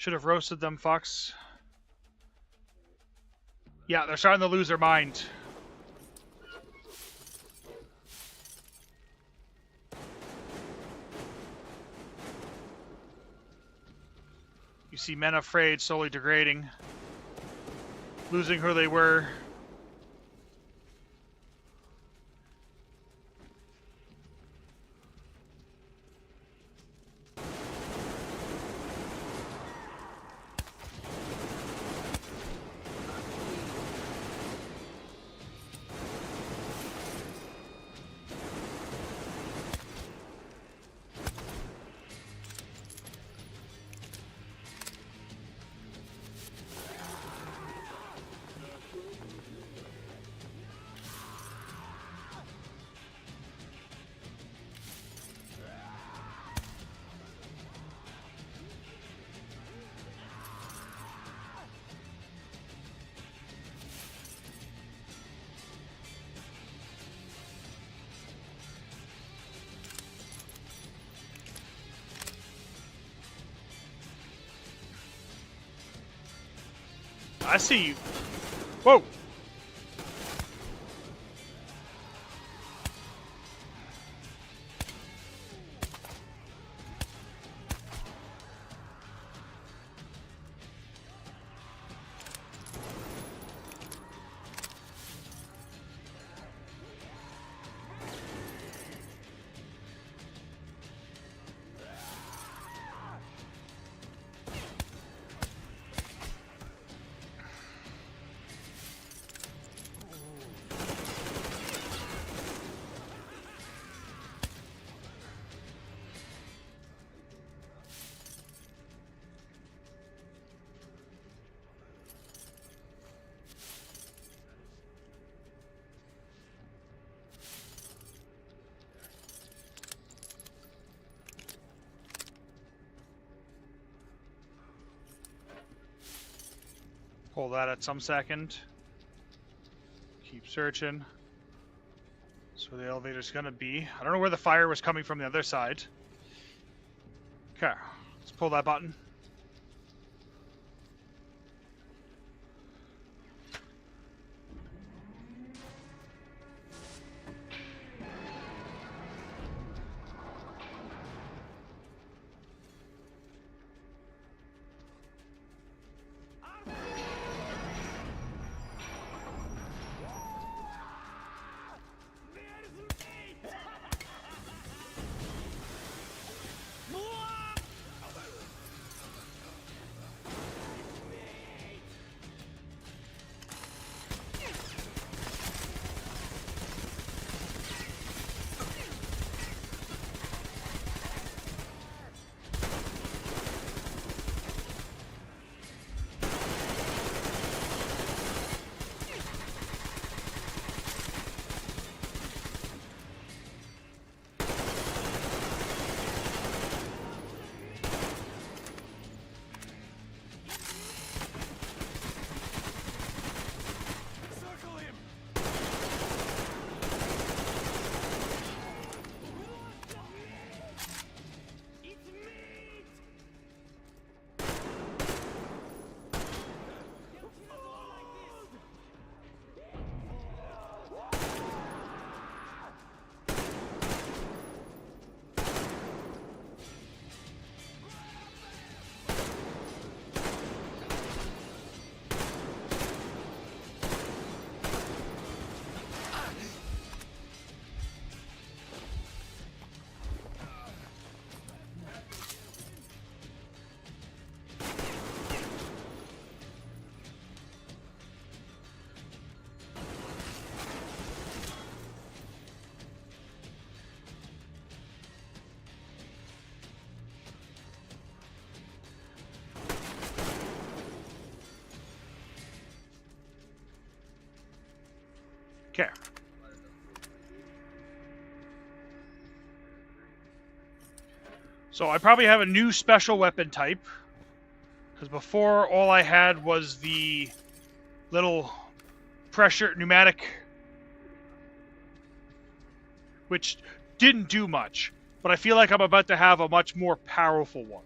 Should have roasted them, fucks. Yeah, they're starting to lose their mind. You see men afraid slowly degrading, losing who they were. I see you. Whoa! Pull that at some second. Keep searching. That's where the elevator's gonna be. I don't know where the fire was coming from the other side. Okay, let's pull that button. Okay. So I probably have a new special weapon type. Because before, all I had was the little pressure pneumatic, which didn't do much. But I feel like I'm about to have a much more powerful one.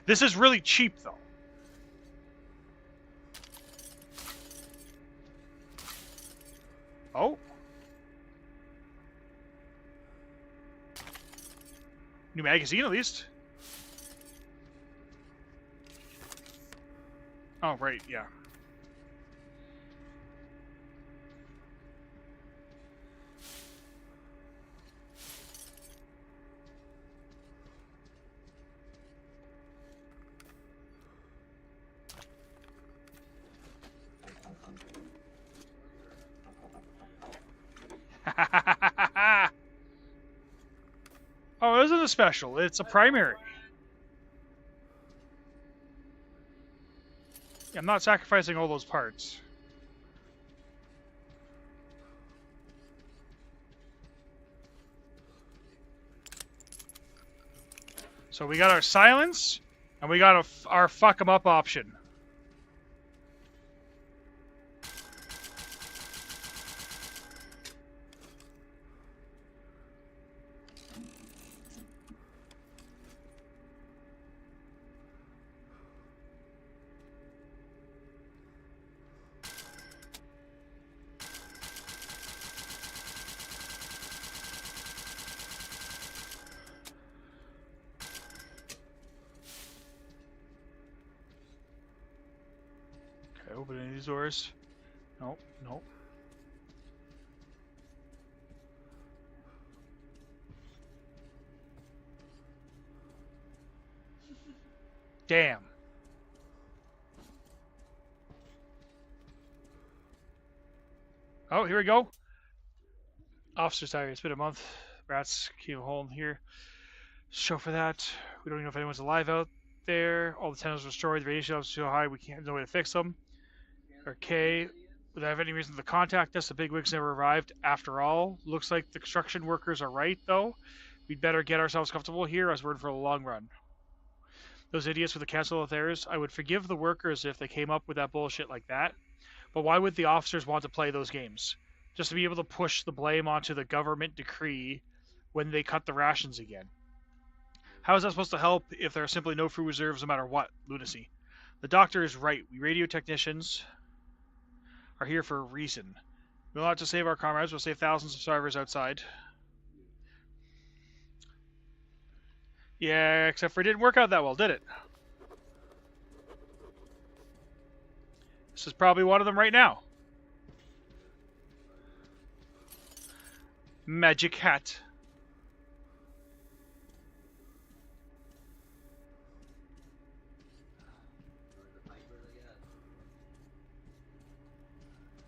This is really cheap, though. Oh. New magazine, at least. Oh, right, yeah. Oh, it isn't a special. It's a primary. I'm not sacrificing all those parts. So we got our silence, and we got our fuck 'em up option. Open any of these doors. Nope, nope. Damn. Oh, here we go. Officer's diary. It's been a month. Rats keep a hole in here. Show for that. We don't even know if anyone's alive out there. All the tunnels are destroyed. The radiation levels are so high we can't know way to fix them. Okay. Would they have any reason to contact us? The bigwigs never arrived after all. Looks like the construction workers are right, though. We'd better get ourselves comfortable here as we're in for a long run. Those idiots with the council affairs, I would forgive the workers if they came up with that bullshit like that. But why would the officers want to play those games? Just to be able to push the blame onto the government decree when they cut the rations again. How is that supposed to help if there are simply no food reserves no matter what? Lunacy. The doctor is right. We radio technicians are here for a reason. We'll not just save our comrades, we'll save thousands of survivors outside. Yeah, except for it didn't work out that well, did it? This is probably one of them right now. Magic hat.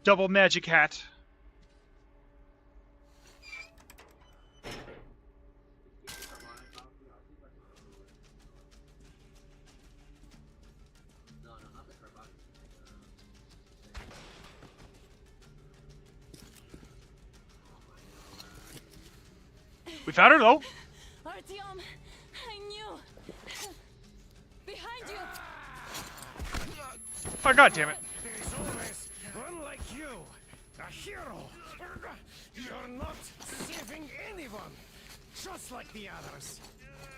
Double magic hat. We found her though. Artyom, I knew. Behind you. Oh, god damn it. There's always one like you, a hero. You're not saving anyone, just like the others.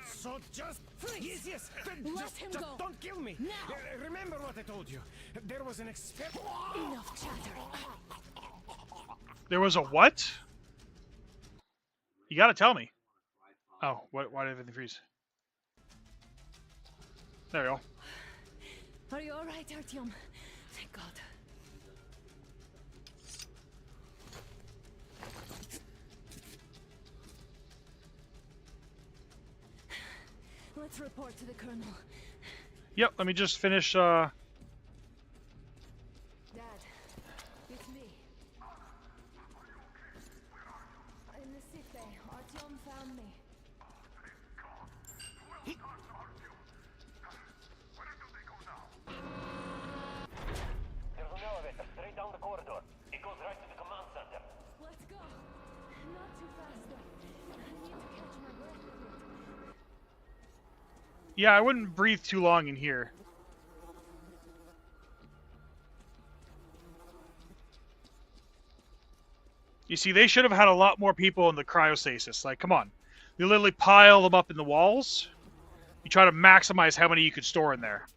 So just Freeze. yes. Let him go. Don't kill me. Now. Remember what I told you. There was an Enough chatter. There was a what? You gotta tell me. Oh, what? Why did everything freeze? There we go. Are you all right, Artyom? Thank God. Let's report to the colonel. Yep, let me just finish, Dad, it's me. In the sick bay, Artyom found me. There's an elevator straight down the corridor. It goes right to the command center. Let's go. Not too fast, though. I need to catch my breath a bit. yeah, I wouldn't breathe too long in here. You see, they should have had a lot more people in the cryostasis. Like, come on. They literally pile them up in the walls. You try to maximize how many you could store in there.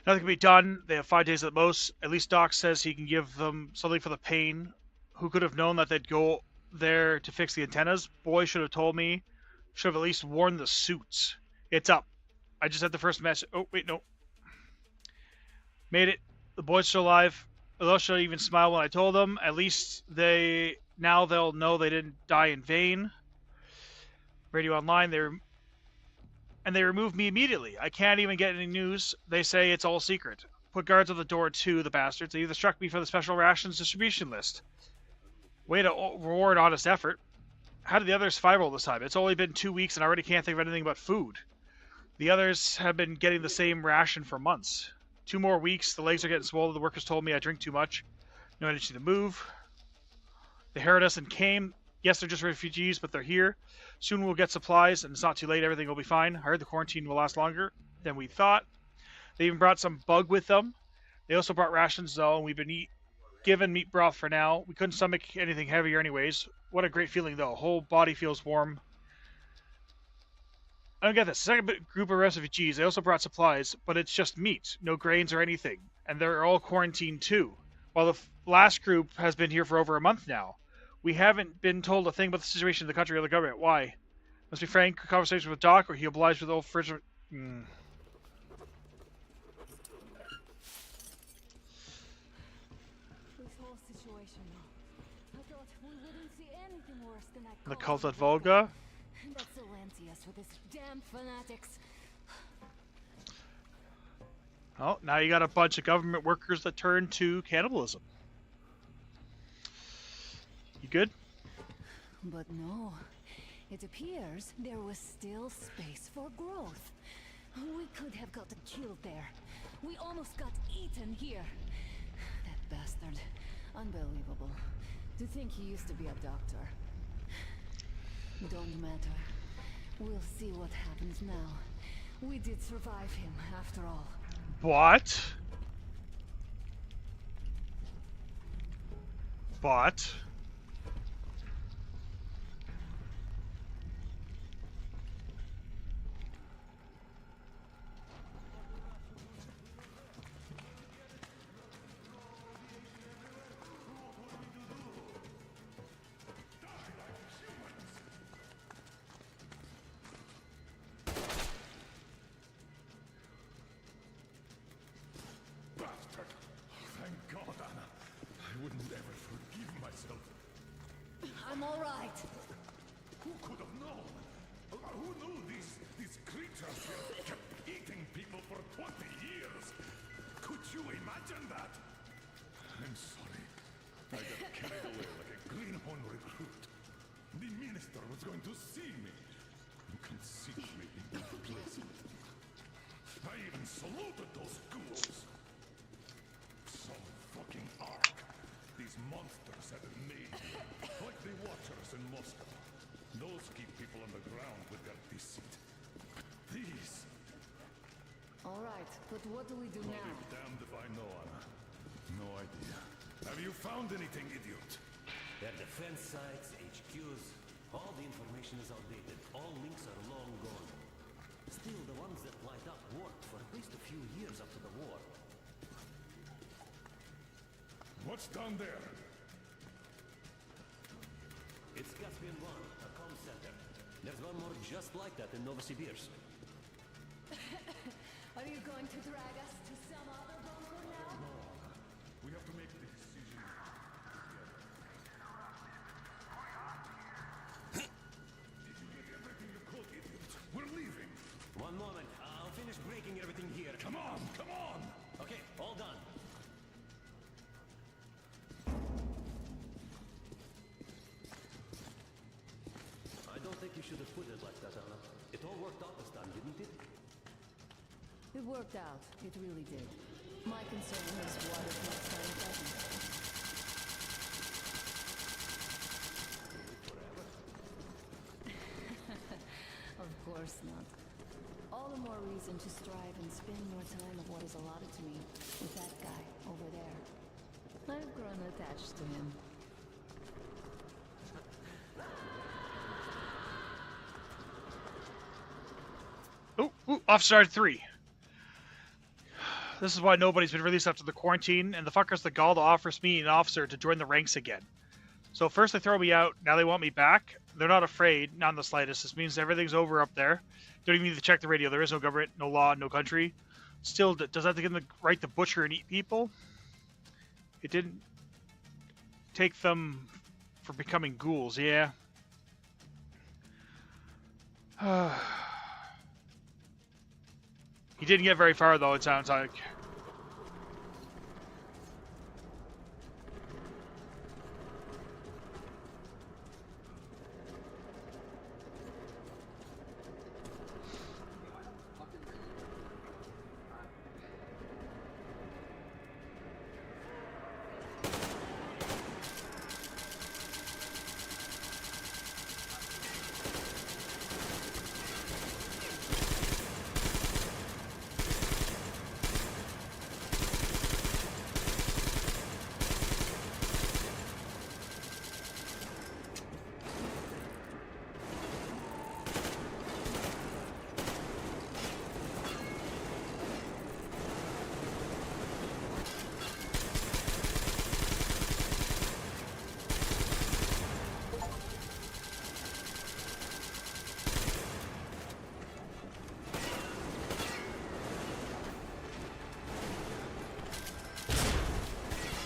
Nothing can be done. They have 5 days at most. At least Doc says he can give them something for the pain. Who could have known that they'd go there to fix the antennas? Boy should have told me. Should have at least worn the suits. It's up. I just had the first message. Oh, wait, no. Made it. The boys still alive. Alicia even smiled when I told them. At least now they'll know they didn't die in vain. Radio online, they removed me immediately. I can't even get any news. They say it's all secret. Put guards on the door too, the bastards. They either struck me for the special rations distribution list. Way to reward honest effort. How did the others survive all this time? It's only been 2 weeks and I already can't think of anything but food. The others have been getting the same ration for months. 2 more weeks, the legs are getting swollen. The workers told me I drink too much. No energy to move. They harried us and came. Yes, they're just refugees, but they're here. Soon we'll get supplies, and it's not too late. Everything will be fine. I heard the quarantine will last longer than we thought. They even brought some bug with them. They also brought rations, though, and we've been given meat broth for now. We couldn't stomach anything heavier anyways. What a great feeling, though. Whole body feels warm. I don't get this. The second group of refugees, they also brought supplies, but it's just meat. No grains or anything. And they're all quarantined, too. While the last group has been here for over a month now. We haven't been told a thing about the situation in the country or the government. Why? Must be frank conversation with Doc, or he obliged with the old fridge. This whole situation, though. I thought we wouldn't see anything worse than that. The cult at Volga. That's so anti us with this damn fanatics. Oh, now you got a bunch of government workers that turn to cannibalism. You good? But no. It appears there was still space for growth. We could have gotten killed there. We almost got eaten here. That bastard. Unbelievable. To think he used to be a doctor. Don't matter. We'll see what happens now. We did survive him, after all. What? But... I'm all right. Who could have known? Who knew these creatures here kept eating people for 20 years? Could you imagine that? I'm sorry. I got carried away like a greenhorn recruit. The minister was going to see me and conceive me into replacement. I even saluted those ghouls. Some fucking ark. These monsters had it made. Like the Watchers in Moscow. Those keep people on the ground with their deceit. These... All right, but what do we do now? I'll be damned if I know, Anna. No idea. Have you found anything, idiot? Their defense sites, HQs, all the information is outdated. All links are long gone. Still, the ones that light up worked for at least a few years after the war. What's down there? It's Caspian 1, a comm center. There's one more just like that in Novosibirsk. Are you going to drag us to some other bunker now? No, Anna. We have to make the decision together. Did you get everything you could, idiot? We're leaving. One moment, I'll finish breaking everything here. Come on, come on! Okay, all done. I don't think you should have put it like that, Anna. It all worked out this time, didn't it? It worked out. It really did. My concern is what if next time it doesn't. Of course not. All the more reason to strive and spend more time of what is allotted to me with that guy over there. I've grown attached to him. Ooh, Officer 3. This is why nobody's been released after the quarantine, and the fuckers the gall to offer me an officer to join the ranks again. So first they throw me out, now they want me back. They're not afraid, not in the slightest. This means everything's over up there. Don't even need to check the radio. There is no government, no law, no country. Still, does that give them the right to butcher and eat people? It didn't take them for becoming ghouls, yeah. He didn't get very far, though, it sounds like.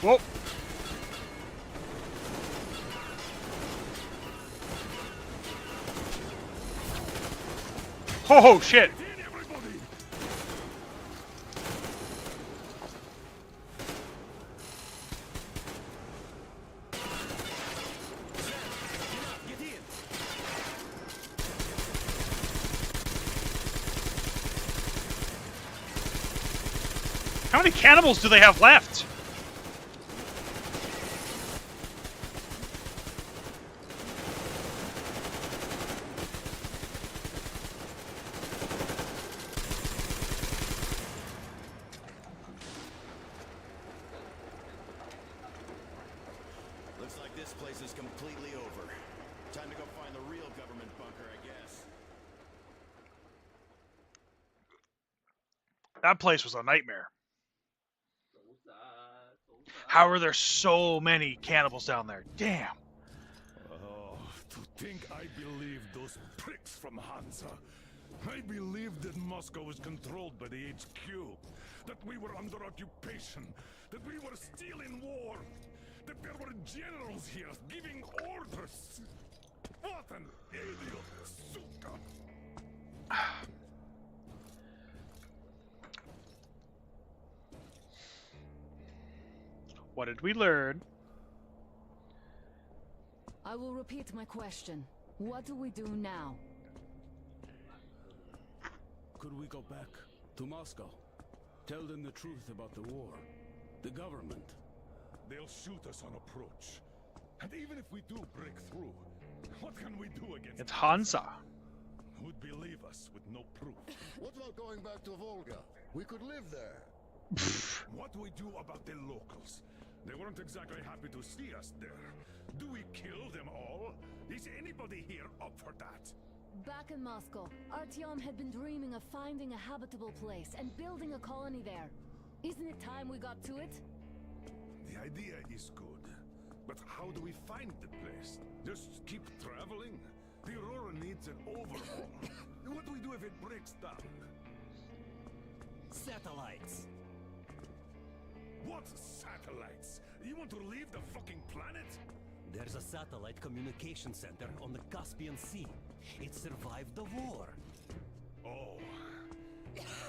Whoa! Oh shit! How many cannibals do they have left? Looks like this place is completely over. Time to go find the real government bunker, I guess. That place was a nightmare. How are there so many cannibals down there? Damn. Oh, to think I believed those pricks from Hansa. I believed that Moscow was controlled by the HQ. That we were under occupation. That we were still in war. That there were generals here giving orders. What an idiot, suka. What did we learn? I will repeat my question. What do we do now? Could we go back to Moscow? Tell them the truth about the war. The government. They'll shoot us on approach. And even if we do break through, what can we do against It's Hansa. Who'd believe us with no proof? What about going back to Volga? We could live there. What do we do about the locals? They weren't exactly happy to see us there. Do we kill them all? Is anybody here up for that? Back in Moscow, Artyom had been dreaming of finding a habitable place and building a colony there. Isn't it time we got to it? The idea is good. But how do we find the place? Just keep traveling? The Aurora needs an overhaul. What do we do if it breaks down? Satellites. What satellites? You want to leave the fucking planet? There's a satellite communication center on the Caspian Sea. It survived the war. Oh.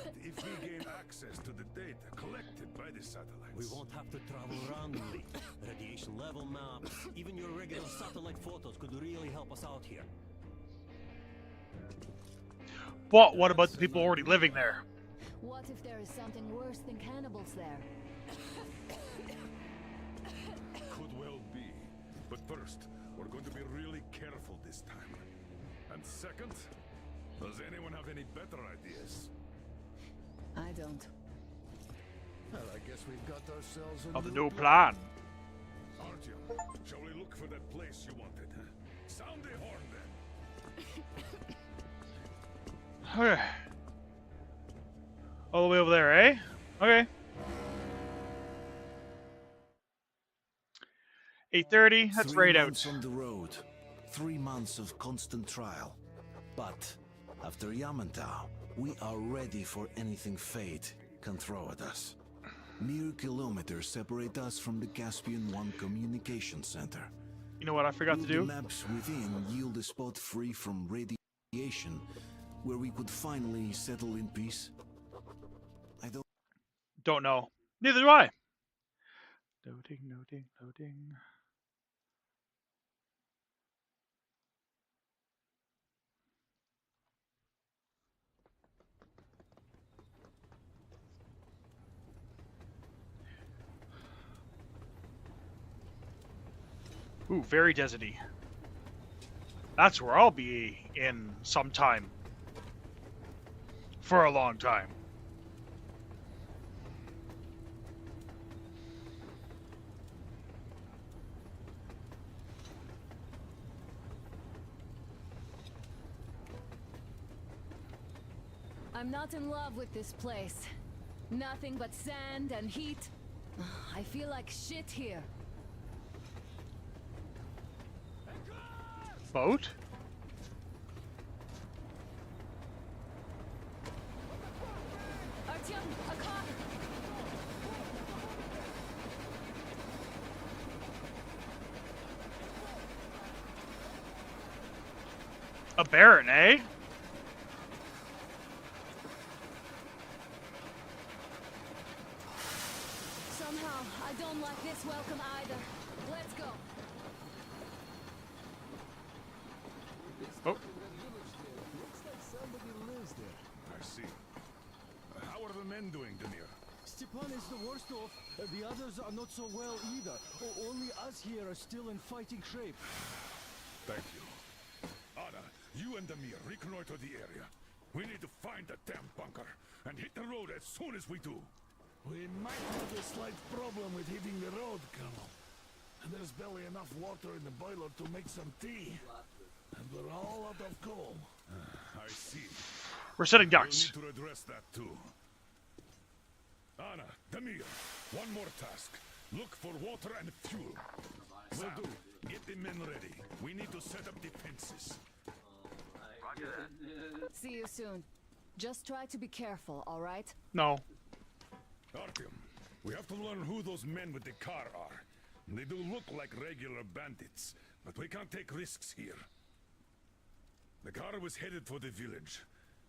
And if we gain access to the data collected by the satellites... We won't have to travel randomly. Radiation level maps, even your regular satellite photos could really help us out here. But what about the people already living there? What if there is something worse than cannibals there? Could well be. But first, we're going to be really careful this time. And second, does anyone have any better ideas? I don't. Well, I guess we've got ourselves a Of the new plan. Artyom, shall we look for that place you wanted? Sound the horn then. Okay. All the way over there, eh? Okay. 8:30. That's 3 raid out. months on the road, 3 months of constant trial. But after Yamantau, we are ready for anything fate can throw at us. Mere kilometers separate us from the Caspian One communication center. You know what I forgot to Will do? the maps within yield a spot free from radiation, where we could finally settle in peace? I Don't know. Neither do I. Loading, loading, loading. Ooh, very deserty. That's where I'll be in some time. For a long time. I'm not in love with this place. Nothing but sand and heat. I feel like shit here. Boat? Artyom, a car! A Baron, eh? Somehow, I don't like this welcome either. Let's go. Oh, Looks like somebody lives there. I see. How are the men doing, Demir? Stepan is the worst off. The others are not so well either. Only us here are still in fighting shape. Thank you. Anna, you and Demir reconnoiter the area. We need to find the damn bunker and hit the road as soon as we do. We might have a slight problem with hitting the road, Colonel. There's barely enough water in the boiler to make some tea. And we're all out of coal. I see. we're setting We'll ducks. need to address that too. Anna, Demir, one more task. Look for water and fuel. Will do. Get the men ready. We need to set up defenses. See you soon. Just try to be careful, all right? No. Artyom, we have to learn who those men with the car are. They do look like regular bandits, but we can't take risks here. The car was headed for the village.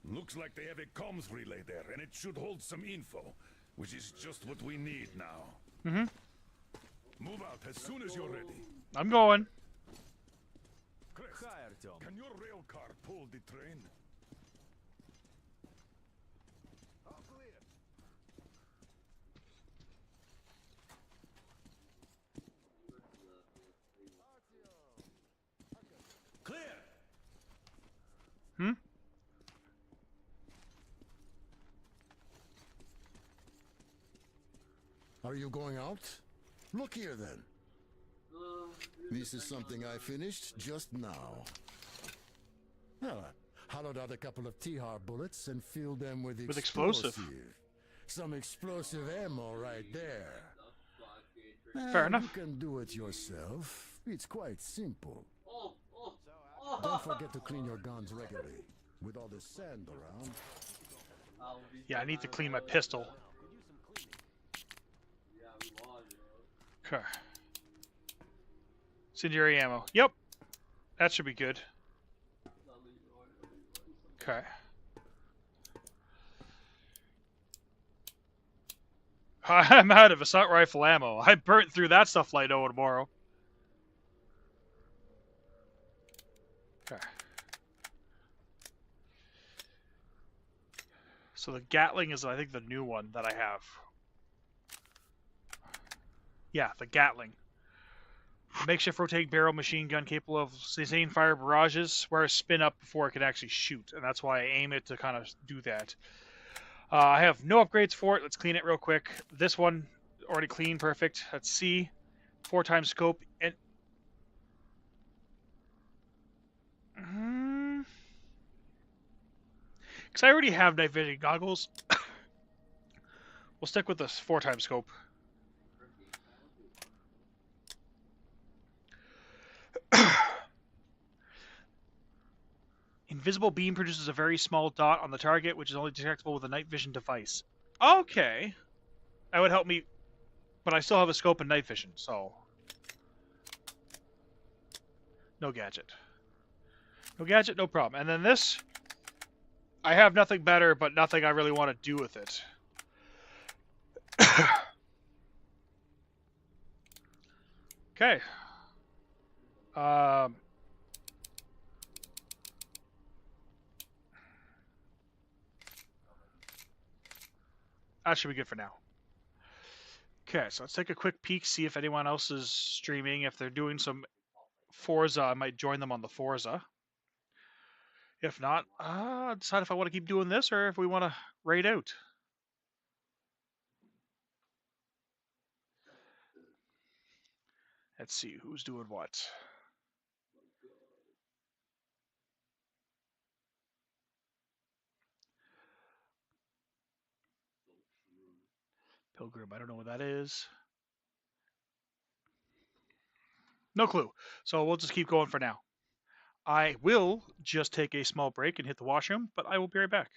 Looks like they have a comms relay there, and it should hold some info, which is just what we need now. Mm-hmm. Move out as soon as you're ready. I'm going. Chris, can your rail car pull the train? All clear. Clear! Hmm? Are you going out? Look here then. This is something I finished just now. Well, I hollowed out a couple of T-Har bullets and filled them with explosive. Some explosive ammo right there. Fair And enough. You can do it yourself. It's quite simple. Don't forget to clean your guns regularly. With all the sand around. Yeah, I need to clean my pistol. Okay. Incendiary ammo. Yep. That should be good. Okay. I'm out of assault rifle ammo. I burnt through that stuff like no tomorrow. Okay. So the Gatling is, I think, the new one that I have. Yeah, the Gatling. Makeshift rotating barrel machine gun capable of sustained fire barrages, where I spin up before it can actually shoot, and that's why I aim it to kind of do that. I have no upgrades for it. Let's clean it real quick. This one already clean, perfect. Let's see, 4x scope and. Because I already have night vision goggles. We'll stick with this 4x scope. Invisible beam produces a very small dot on the target, which is only detectable with a night vision device. Okay. That would help me, but I still have a scope and night vision, so... No gadget. No gadget, no problem. And then this, I have nothing better, but nothing I really want to do with it. Okay. That should be good for now. Okay, so let's take a quick peek, see if anyone else is streaming. If they're doing some Forza, I might join them on the Forza. If not, decide if I want to keep doing this or if we want to raid out. Let's see who's doing what. Pilgrim, I don't know what that is. No clue. So we'll just keep going for now. I will just take a small break and hit the washroom, but I will be right back.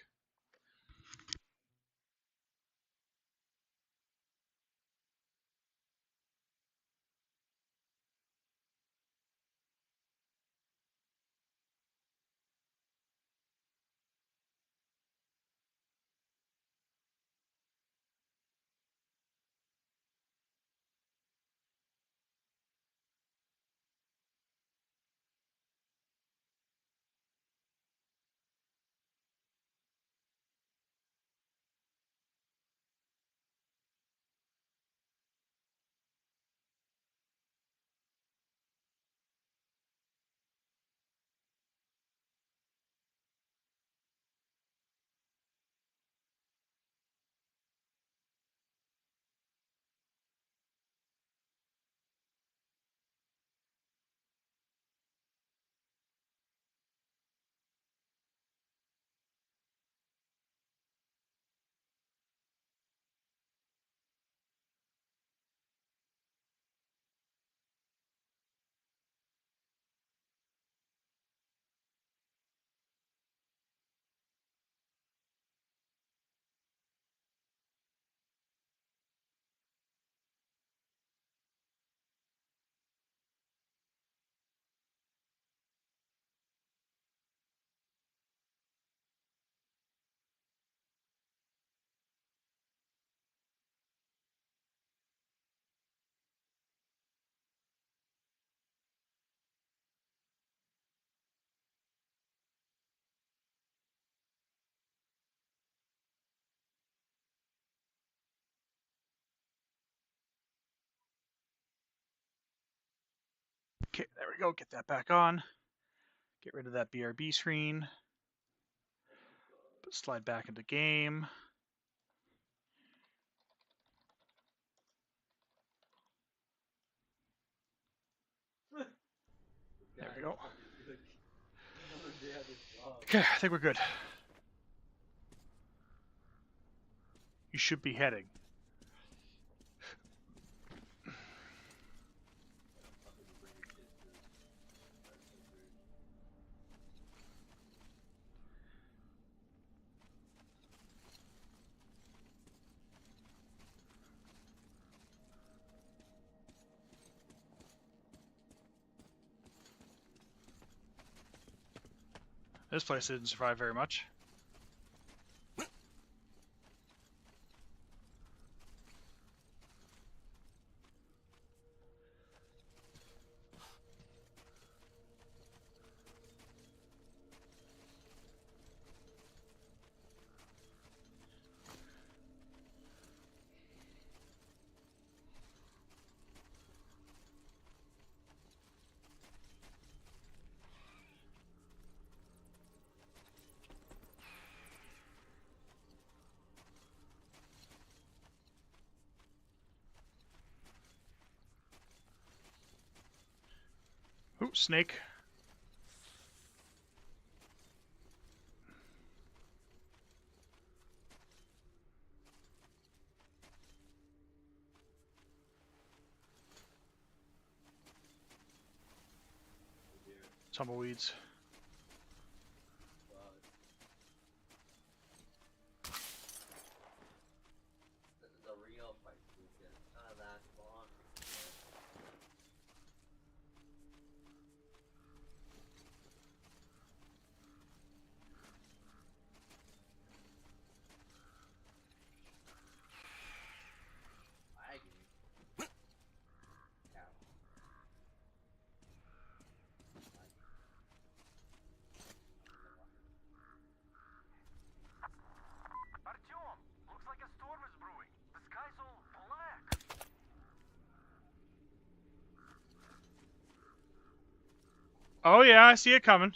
Okay, there we go. Get that back on. Get rid of that BRB screen. Slide back into game. There we go. Okay, I think we're good. You should be heading. This place didn't survive very much. Ooh, snake. Tumbleweeds. This is a real fight sequence. None of that long. Artyom, looks like a storm is brewing. The sky's all black. Oh yeah, I see it coming.